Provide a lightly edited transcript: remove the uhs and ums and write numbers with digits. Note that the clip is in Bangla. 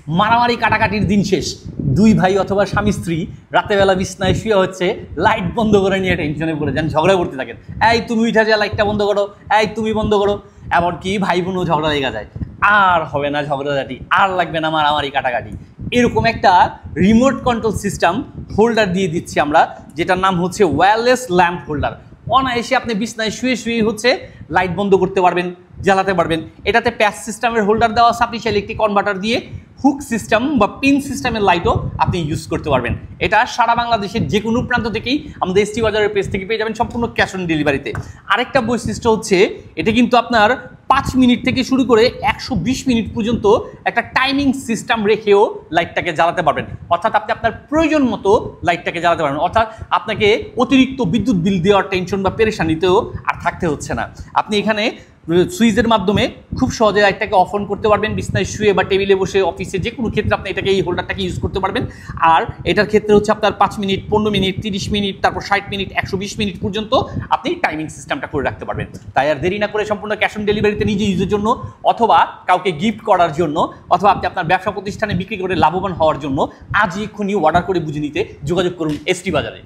মারামারি কাটাকাটির দিন শেষ, দুই ভাই অথবা স্বামী স্ত্রী রাতেবেলা বিছনায় শুয়ে হচ্ছে, লাইট বন্ধ করে নিয়ে টেনশনে পড়ে যান, ঝগড়া করতে থাকেন, এই তুমি উঠে যা লাইটটা বন্ধ করো, এই তুমি বন্ধ করো। এমনকি ভাই বোনও ঝগড়া লেগে যায়, আর হবে না ঝগড়াঝাটি, আর লাগবে না মারামারি কাটাকাটি। এরকম একটা রিমোট কন্ট্রোল সিস্টেম হোল্ডার দিয়ে দিচ্ছি আমরা, যেটার নাম হচ্ছে ওয়্যারলেস ল্যাম্প হোল্ডার। অনায়াসে আপনি বিছনায় শুয়ে শুয়ে হচ্ছে লাইট বন্ধ করতে পারবেন, জ্বালাতে পারবেন। এটাতে প্যাচ সিস্টেমের হোল্ডার দেওয়া আছে, আপনি চাইলে একটি কনভার্টার দিয়ে হুক সিস্টেম বা পিন সিস্টেমের লাইটও আপনি ইউজ করতে পারবেন। এটা সারা বাংলাদেশের যে কোনো প্রান্ত থেকেই আমাদের এসটি বাজারের পেজ থেকে পেয়ে যাবেন, সম্পূর্ণ ক্যাশ অন ডেলিভারিতে। আরেকটা বৈশিষ্ট্য হচ্ছে এটা কিন্তু আপনার 5 মিনিট থেকে শুরু করে 120 মিনিট পর্যন্ত একটা টাইমিং সিস্টেম রেখেও লাইটটাকে জ্বালাতে পারবেন। অর্থাৎ আপনি আপনার প্রয়োজন মতো লাইটটাকে জ্বালাতে পারবেন, অর্থাৎ আপনাকে অতিরিক্ত বিদ্যুৎ বিল দেওয়ার টেনশন বা পেরেশানিতেও আর থাকতে হচ্ছে না। আপনি এখানে সুইচের মাধ্যমে খুব সহজে লাইটটাকে অফ অন করতে পারবেন, বিছনায় শুয়ে বা টেবিলে বসে, অফিসে, যে কোনো ক্ষেত্রে আপনি এটাকে, এই হোল্ডারটাকে ইউজ করতে পারবেন। আর এটার ক্ষেত্রে হচ্ছে আপনার 5 মিনিট, 15 মিনিট, 30 মিনিট, তারপর 60 মিনিট, 120 মিনিট পর্যন্ত আপনি টাইমিং সিস্টেমটা করে রাখতে পারবেন। তাই আর দেরি না করে সম্পূর্ণ ক্যাশ অন ডেলিভারিতে নিজে ইউজের জন্য, অথবা কাউকে গিফট করার জন্য, অথবা আপনি আপনার ব্যবসা প্রতিষ্ঠানে বিক্রি করে লাভবান হওয়ার জন্য আজই এক্ষুনি অর্ডার করে বুঝে নিতে যোগাযোগ করুন এসটি বাজারে।